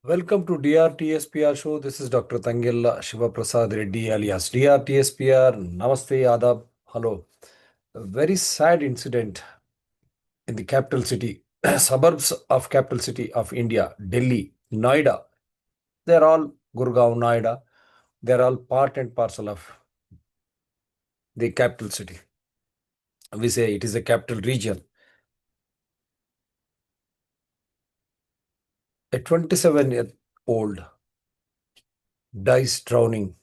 Welcome to DRTSPR show. This is Dr. Tangella Shiva Prasad Reddy alias DRTSPR. Namaste, Adab. Hello. A very sad incident in the capital city, suburbs of capital city of India, Delhi, Noida. They're all Gurgaon, Noida. They're all part and parcel of the capital city. We say it is a capital region. A 27-year-old dies drowning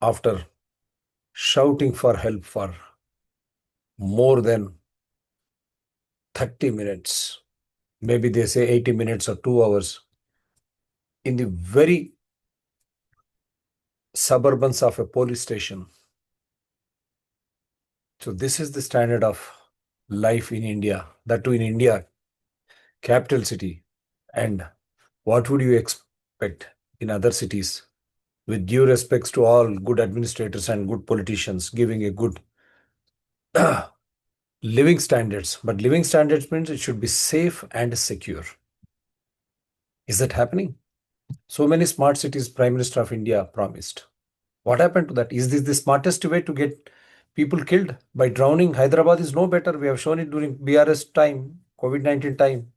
after shouting for help for more than 30 minutes. Maybe they say 80 minutes or 2 hours in the very suburbans of a police station. So this is the standard of life in India, that too in India, capital city. And what would you expect in other cities? With due respects to all good administrators and good politicians, giving a good living standards. But living standards means it should be safe and secure. Is that happening? So many smart cities Prime Minister of India promised. What happened to that? Is this the smartest way to get people killed by drowning? Hyderabad is no better. We have shown it during BRS time, COVID-19 time.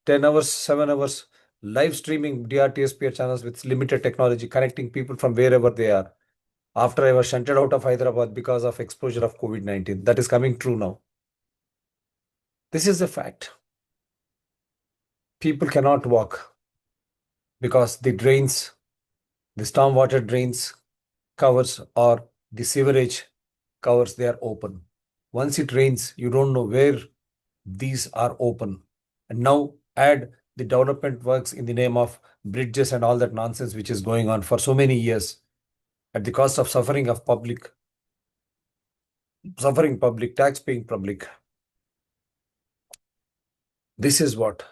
10 hours, 7 hours, live streaming DRTSPR channels with limited technology, connecting people from wherever they are. After I was shunted out of Hyderabad because of exposure of COVID-19. That is coming true now. This is a fact. People cannot walk because the drains, the stormwater drains covers or the sewerage covers, they are open. Once it rains, you don't know where these are open. And now add the development works in the name of bridges and all that nonsense which is going on for so many years at the cost of suffering public, tax-paying public. This is what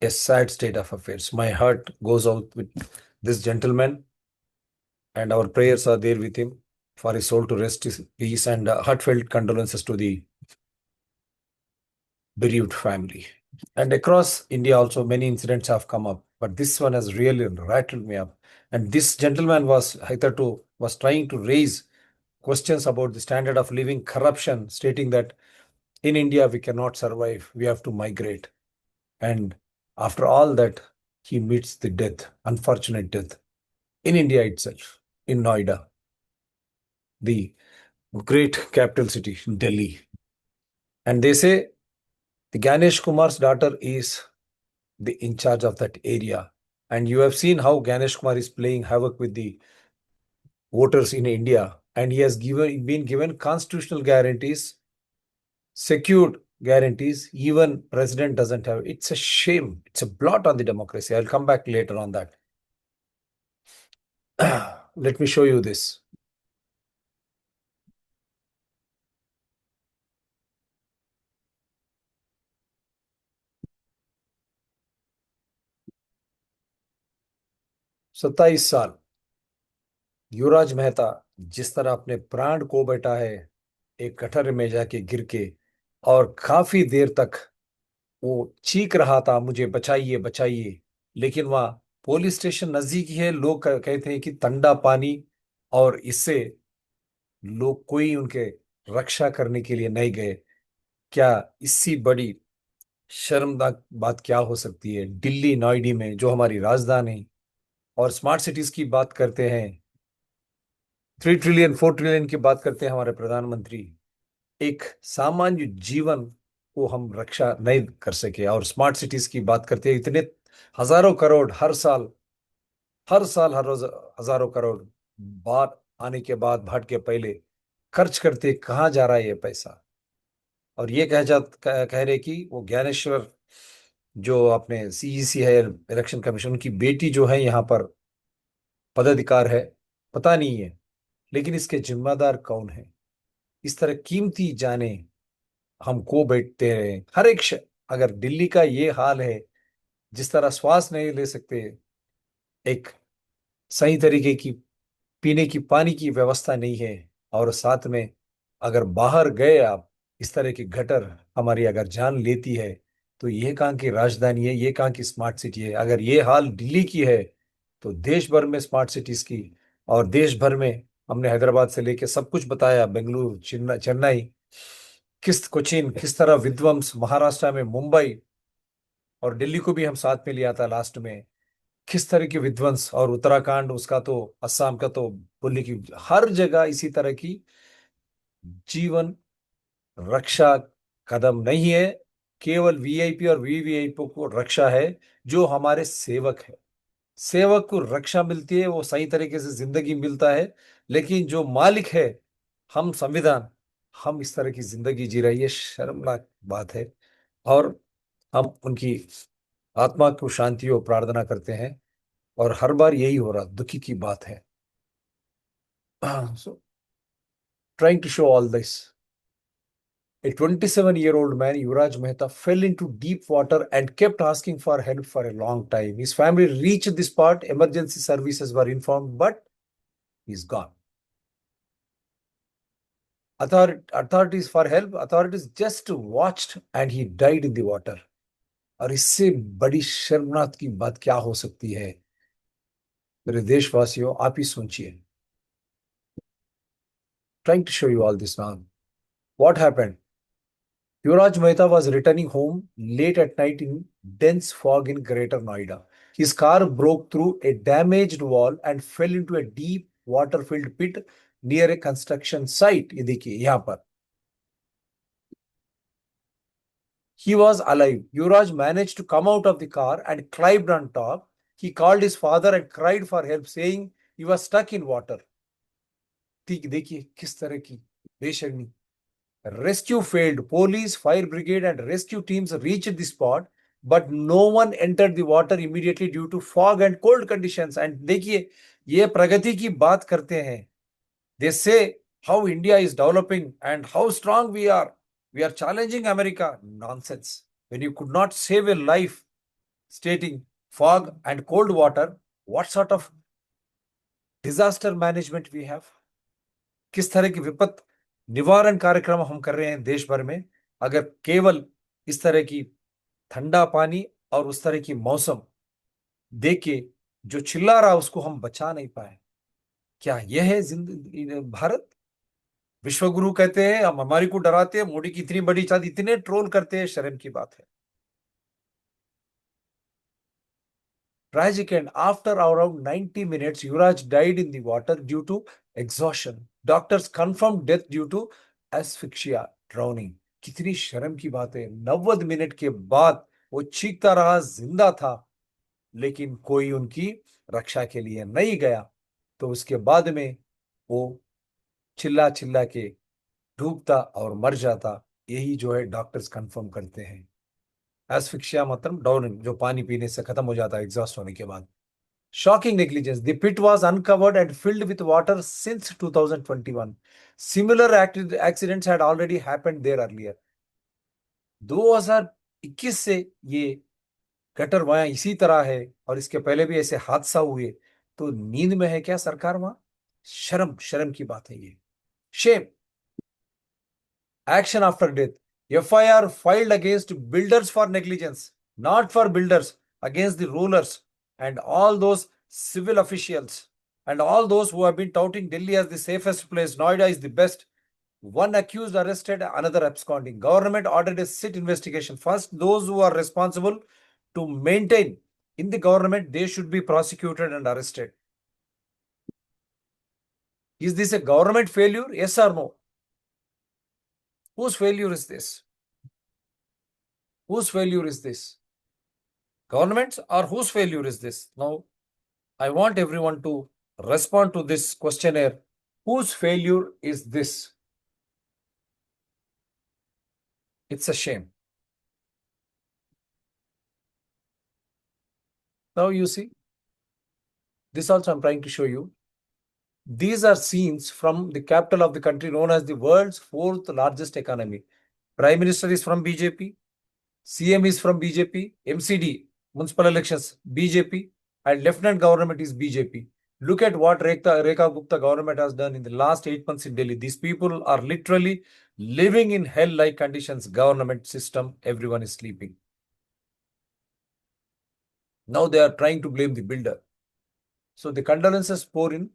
a sad state of affairs. My heart goes out with this gentleman, and our prayers are there with him for his soul to rest in peace, and heartfelt condolences to the bereaved family. And across India also many incidents have come up, but this one has really rattled me up. And this gentleman was hitherto was trying to raise questions about the standard of living, corruption, stating that in India we cannot survive, we have to migrate. And after all that, he meets the death, unfortunate death, in India itself, in Noida, the great capital city, Delhi. And they say the Ganesh Kumar's daughter is the in charge of that area. And you have seen how Ganesh Kumar is playing havoc with the voters in India. And he has been given constitutional guarantees, secured guarantees. Even president doesn't have. It's a shame. It's a blot on the democracy. I'll come back later on that. Let me show you this. सत्ताईस साल युवराज मेहता जिस तरह अपने प्राण को बैठा है एक गटर में जाके गिर के, और काफी देर तक वो चीख रहा था मुझे बचाइए बचाइए, लेकिन वहां पुलिस स्टेशन नजदीक ही है। लोग कहते हैं कि ठंडा पानी, और इससे लोग कोई उनके रक्षा करने के लिए नहीं गए। क्या इससे बड़ी शर्मनाक बात क्या हो सकती है? दिल्ली नोएडा में जो हमारी राजधानी और स्मार्ट सिटीज की बात करते हैं, 3 ट्रिलियन 4 ट्रिलियन की बात करते हैं हमारे प्रधानमंत्री, एक सामान्य जीवन को हम रक्षा नहीं कर सके। और स्मार्ट सिटीज की बात करते हैं, इतने हजारों करोड़ हर साल हर रोज हजारों करोड़ बाढ़ आने के बाद, बाढ़ के पहले खर्च करते, कहाँ जा रहा है ये पैसा? और ये कह रहे कि वो ज्ञानेश्वर जो अपने सीईसी है, इलेक्शन कमीशन की बेटी जो है यहाँ पर पदाधिकार है, पता नहीं है, लेकिन इसके जिम्मेदार कौन है? इस तरह कीमती जाने हम को बैठते रहे हर एक अगर दिल्ली का ये हाल है, जिस तरह श्वास नहीं ले सकते, एक सही तरीके की पीने की पानी की व्यवस्था नहीं है, और साथ में अगर बाहर गए आप, इस तरह की गटर हमारी अगर जान लेती है, तो ये कहाँ की राजधानी है, ये कहाँ की स्मार्ट सिटी है? अगर ये हाल दिल्ली की है तो देश भर में स्मार्ट सिटीज की, और देश भर में हमने हैदराबाद से लेके सब कुछ बताया, बेंगलुरु, चेन्नई, किस कोचीन, किस तरह विध्वंस, महाराष्ट्र में मुंबई, और दिल्ली को भी हम साथ में लिया था लास्ट में, किस तरह की विध्वंस, और उत्तराखंड उसका तो, असम का तो बोलने की, हर जगह इसी तरह की जीवन रक्षा कदम नहीं है। केवल वीआईपी और वीवीआईपी को रक्षा है, जो हमारे सेवक है। सेवक को रक्षा मिलती है, वो सही तरीके से जिंदगी मिलता है। लेकिन जो मालिक है, हम संविधान, हम इस तरह की जिंदगी जी रही है, शर्मनाक बात है। और हम उनकी आत्मा को शांति और प्रार्थना करते हैं, और हर बार यही हो रहा, दुखी की बात है। So, trying to show all this, a 27-year-old man, Yuvraj Mehta, fell into deep water and kept asking for help for a long time. His family reached the spot, emergency services were informed, but he's gone. Authorities for help, authorities just watched and he died in the water. और इससे बड़ी शर्मनाक की बात क्या हो सकती है? मेरे देशवासियों, आप ही सोचिए। Trying to show you all this now. What happened? Yuvraj Mehta was returning home late at night in dense fog in Greater Noida. His car broke through a damaged wall and fell into a deep water-filled pit near a construction site. ये देखिए यहाँ पर, he was alive. Yuvraj managed to come out of the car and climbed on top. He called his father and cried for help, saying he was stuck in water. ठीक देखिए किस तरह की बेशर्मी। Rescue failed. Police, fire brigade, and rescue teams reached the spot, but no one entered the water immediately due to fog and cold conditions. And देखिए, ये प्रगति की बात करते हैं। They say how India is developing and how strong we are. We are challenging America. Nonsense. When you could not save a life, stating fog and cold water, what sort of disaster management we have? किस तरह की विपत निवारण कार्यक्रम हम कर रहे हैं देश भर में, अगर केवल इस तरह की ठंडा पानी और उस तरह की मौसम देख के जो चिल्ला रहा उसको हम बचा नहीं पाए? क्या यह है जिंदगी भारत? विश्वगुरु कहते हैं, हम हमारी को डराते हैं, मोदी की इतनी बड़ी चाँद, इतने ट्रोल करते हैं, शर्म की बात है। Tragic end. After around 90 minutes, Yuvraj died in the water due to exhaustion. Doctors confirmed death due to asphyxia, drowning. कितनी शर्म की बात है। 90 मिनट के बाद वो चीखता रहा, जिंदा था, लेकिन कोई उनकी रक्षा के लिए नहीं गया। तो उसके बाद में वो चिल्ला चिल्ला के डूबता और मर जाता। यही जो है डॉक्टर्स कंफर्म करते हैं। एस्फिक्सिया मतलब डाउनिंग, जो पानी पीने से खत्म हो जाता है एग्जॉस्ट होने के बाद। Shocking negligence. The pit was uncovered and filled with water since 2021. Similar accidents had already happened there earlier. 2021 से ये गटर वहां इसी तरह है, और इसके पहले भी ऐसे हादसा हुए। तो नींद में है क्या सरकार वहां? शर्म, शर्म की बात है ये। Shem. Action after death. FIR filed against builders for negligence, not for builders, against the rulers and all those civil officials and all those who have been touting Delhi as the safest place. Noida is the best. One accused arrested, another absconding. Government ordered a sit investigation. First, those who are responsible to maintain in the government, they should be prosecuted and arrested. Is this a government failure? Yes or no? Whose failure is this? Whose failure is this? Government's, or whose failure is this? Now, I want everyone to respond to this questionnaire. Whose failure is this? It's a shame. Now you see, this also I'm trying to show you. These are scenes from the capital of the country known as the world's fourth largest economy. Prime Minister is from BJP, CM is from BJP, MCD, municipal elections, BJP, and Lieutenant Government is BJP. Look at what Rekha Gupta government has done in the last 8 months in Delhi. These people are literally living in hell-like conditions. Government system, everyone is sleeping. Now they are trying to blame the builder. So the condolences pour in.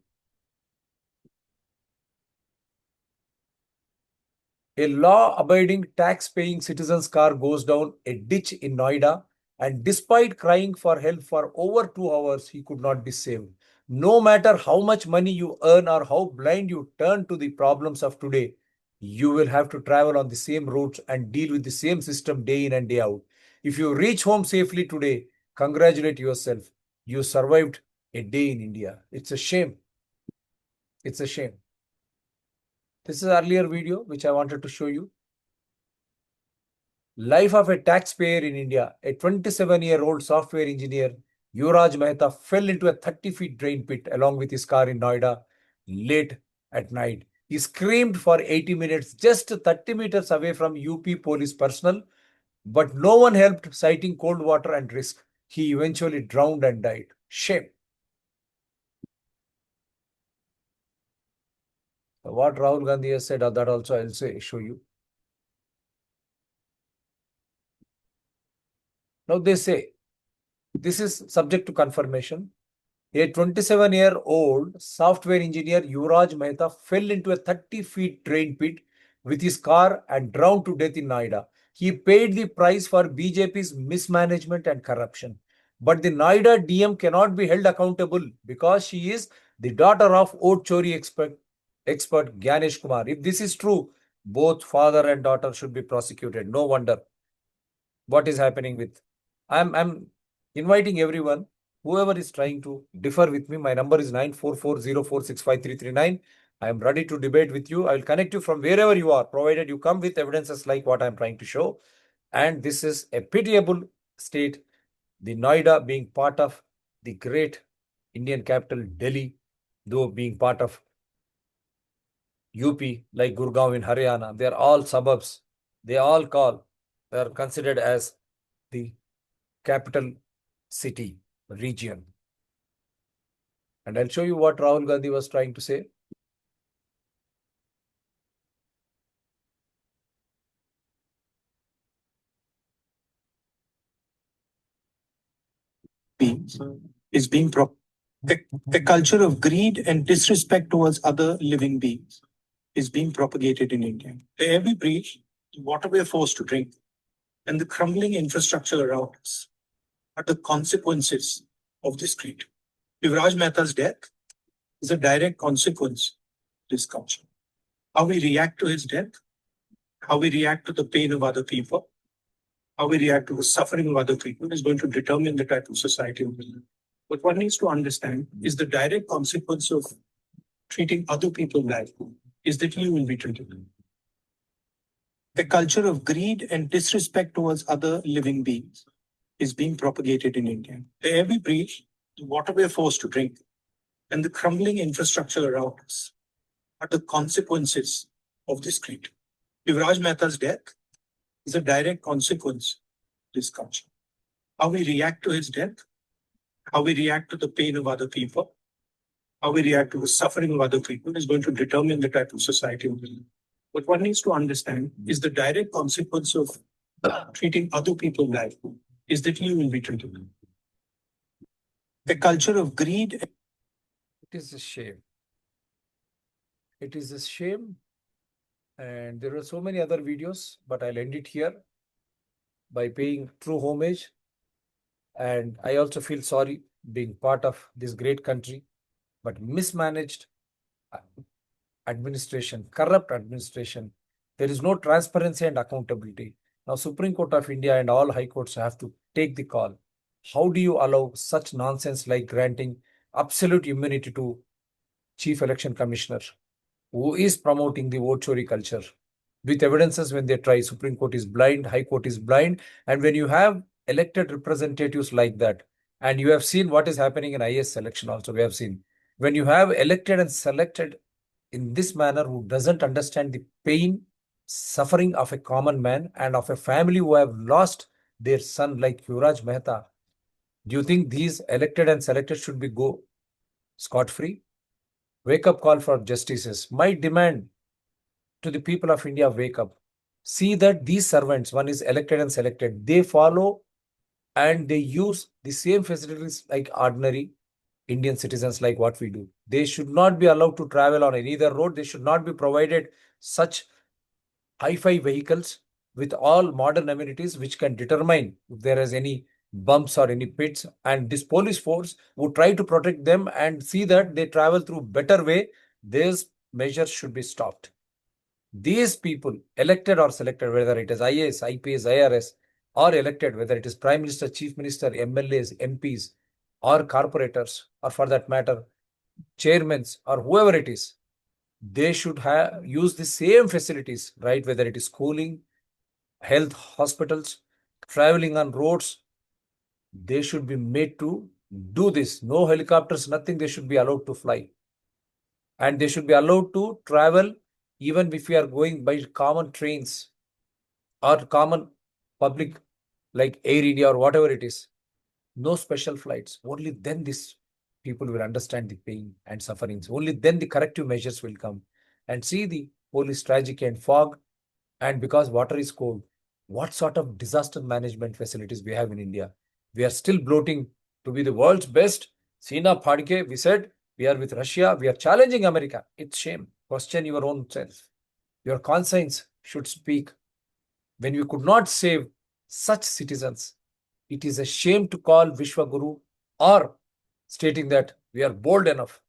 A law-abiding, tax-paying citizen's car goes down a ditch in Noida, and despite crying for help for over 2 hours, he could not be saved. No matter how much money you earn or how blind you turn to the problems of today, you will have to travel on the same routes and deal with the same system day in and day out. If you reach home safely today, congratulate yourself. You survived a day in India. It's a shame. It's a shame. This is earlier video which I wanted to show you. Life of a taxpayer in India. A 27-year-old software engineer, Yuvraj Mehta, fell into a 30-feet drain pit along with his car in Noida late at night. He screamed for 80 minutes just 30 meters away from UP police personnel, but no one helped, citing cold water and risk. He eventually drowned and died. Shame. What Rahul Gandhi has said, that also I'll show you. Now they say, this is subject to confirmation. A 27-year-old software engineer, Yuvraj Mehta, fell into a 30-feet drain pit with his car and drowned to death in Noida. He paid the price for BJP's mismanagement and corruption. But the Noida DM cannot be held accountable because she is the daughter of Oat Chori expert Gyanesh Kumar. If this is true, both father and daughter should be prosecuted. No wonder what is happening with. I'm inviting everyone, whoever is trying to differ with me. My number is 9440465339. I am ready to debate with you. I will connect you from wherever you are, provided you come with evidences like what I'm trying to show. And this is a pitiable state, the Noida being part of the great Indian capital, Delhi, though being part of UP, like Gurgaon in Haryana. They are all suburbs. They are considered as the capital city region. And I'll show you what Rahul Gandhi was trying to say. Is being the culture of greed and disrespect towards other living beings is being propagated in India. The air we breathe, the water we are forced to drink, and the crumbling infrastructure around us are the consequences of this greed. Yuvraj Mehta's death is a direct consequence of this culture. How we react to his death, how we react to the pain of other people, how we react to the suffering of other people is going to determine the type of society we will live. What one needs to understand is the direct consequence of treating other people badly is that you will be treated. The culture of greed and disrespect towards other living beings is being propagated in India. The air we breathe, the water we are forced to drink, and the crumbling infrastructure around us are the consequences of this greed. Yuvraj Mehta's death is a direct consequence of this culture. How we react to his death, how we react to the pain of other people, how we react to the suffering of other people is going to determine the type of society we will live. What one needs to understand is the direct consequence of treating other people badly is that you will be treated. The culture of greed. It is a shame. It is a shame. And there are so many other videos, but I'll end it here by paying true homage. And I also feel sorry being part of this great country, but mismanaged administration, corrupt administration. There is no transparency and accountability. Now, Supreme Court of India and all high courts have to take the call. How do you allow such nonsense like granting absolute immunity to Chief Election Commissioner, who is promoting the vote chori culture with evidences when they try? Supreme Court is blind, High Court is blind. And when you have elected representatives like that, and you have seen what is happening in IS election also, we have seen. When you have elected and selected in this manner who doesn't understand the pain, suffering of a common man and of a family who have lost their son like Yuvraj Mehta, do you think these elected and selected should be go scot-free? Wake up call for justices. My demand to the people of India, wake up. See that these servants, one is elected and selected, they follow and they use the same facilities like ordinary Indian citizens, like what we do. They should not be allowed to travel on any other road. They should not be provided such hi-fi vehicles with all modern amenities which can determine if there is any bumps or any pits, and this police force would try to protect them and see that they travel through better way. These measures should be stopped. These people, elected or selected, whether it is IAS, IPS, IRS, or elected, whether it is Prime Minister, Chief Minister, MLAs, MPs, or corporators, or for that matter, chairmen, or whoever it is, they should have use the same facilities, right? Whether it is schooling, health, hospitals, traveling on roads, they should be made to do this. No helicopters, nothing. They should be allowed to fly, and they should be allowed to travel even if we are going by common trains or common public like Air India or whatever it is. No special flights. Only then these people will understand the pain and sufferings. Only then the corrective measures will come. And see the police tragedy and fog. And because water is cold, what sort of disaster management facilities we have in India? We are still bloating to be the world's best. Sina Phadke, we said we are with Russia. We are challenging America. It's shame. Question your own self. Your conscience should speak. When we could not save such citizens, it is a shame to call Vishwaguru or stating that we are bold enough.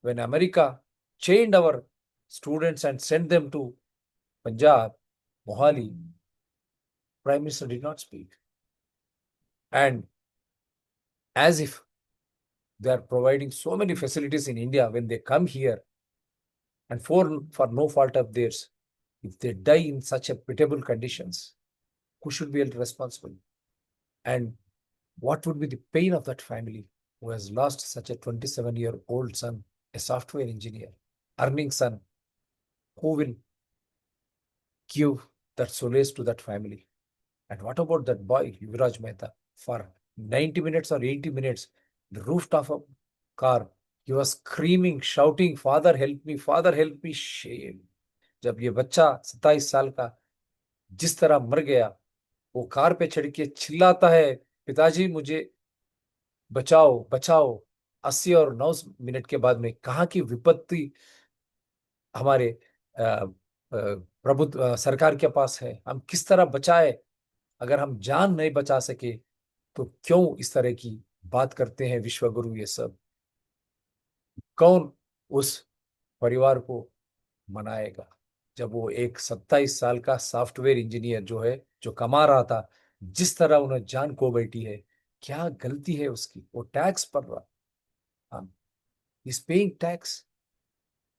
When America chained our students and sent them to Punjab, Mohali, Prime Minister did not speak. And as if they are providing so many facilities in India, when they come here and for no fault of theirs, if they die in such a pitiable conditions, who should be held responsible? And what would be the pain of that family who has lost such a 27-year-old son, a software engineer, earning son, who will give that solace to that family? And what about that boy, Yuvraj Mehta? For 90 minutes or 80 minutes, the rooftop of a car, he was screaming, shouting, Father, help me, Father, help me. Shame. जब ये बच्चा 27 साल का जिस तरह मर गया, वो कार पे चढ़ के चिल्लाता है, पिताजी मुझे बचाओ बचाओ। 80 और 9 मिनट के बाद में कहाँ की विपत्ति हमारे प्रभुत्व सरकार के पास है? हम किस तरह बचाए? अगर हम जान नहीं बचा सके तो क्यों इस तरह की बात करते हैं विश्वगुरु? ये सब कौन उस परिवार को मनाएगा जब वो एक 27 साल का सॉफ्टवेयर इंजीनियर जो है, जो कमा रहा था, जिस तरह उन्हें जान को बैठी है? क्या गलती है उसकी? वो टैक्स भर रहा, is paying tax.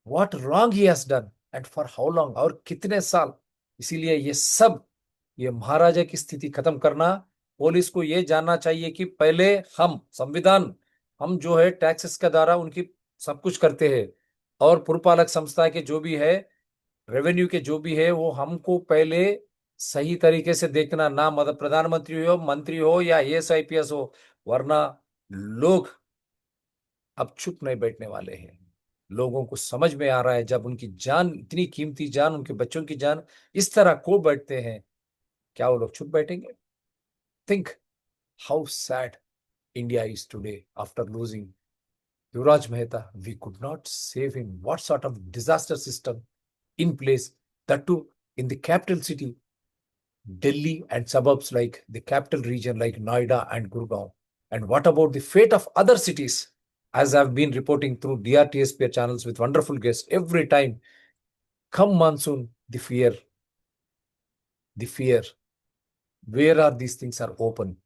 What wrong he has done and for how long, और कितने साल? इसीलिए ये सब, ये महाराजा की स्थिति खत्म करना, पुलिस को ये जानना चाहिए कि पहले हम संविधान, हम जो है टैक्सेस के द्वारा उनकी सब कुछ करते हैं, और पुरपालक संस्था के जो भी है, रेवेन्यू के जो भी है, वो हमको पहले सही तरीके से देखना, ना मतलब प्रधानमंत्री हो, मंत्री हो या एएस आईपीएस हो, वरना लोग अब चुप नहीं बैठने वाले हैं। लोगों को समझ में आ रहा है जब उनकी जान, इतनी कीमती जान, उनके बच्चों की जान इस तरह खो बैठते हैं, क्या वो लोग चुप बैठेंगे? Think how sad India is today after losing Yuvraj Mehta. We could not save him. What sort of disaster system in place, that too in the capital city, Delhi, and suburbs like the capital region like Noida and Gurgaon? And what about the fate of other cities? As I've been reporting through Drtspr channels with wonderful guests every time, come monsoon, the fear. Where are these things are open?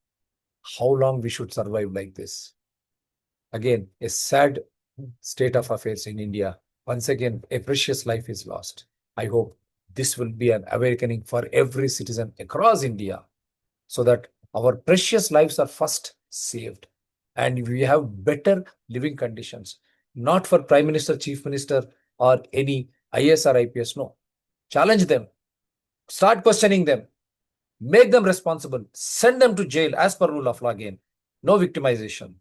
How long we should survive like this? Again, a sad state of affairs in India. Once again, a precious life is lost. I hope this will be an awakening for every citizen across India, so that our precious lives are first saved and we have better living conditions. Not for Prime Minister, Chief Minister, or any IAS or IPS. No. Challenge them. Start questioning them. Make them responsible. Send them to jail as per rule of law again. No victimization.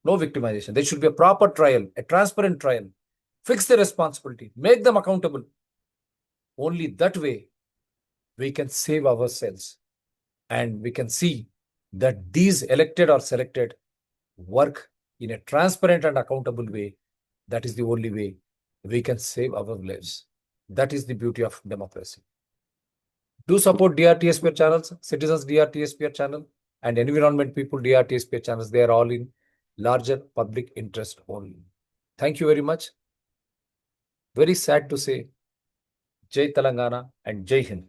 No victimization. There should be a proper trial, a transparent trial. Fix the responsibility. Make them accountable. Only that way we can save ourselves and we can see that these elected or selected work in a transparent and accountable way. That is the only way we can save our lives. That is the beauty of democracy. Do support DRTSPR channels, citizens DRTSPR channel, and environment people DRTSPR channels. They are all in larger public interest only. Thank you very much. Very sad to say, Jai Telangana and Jai Hind.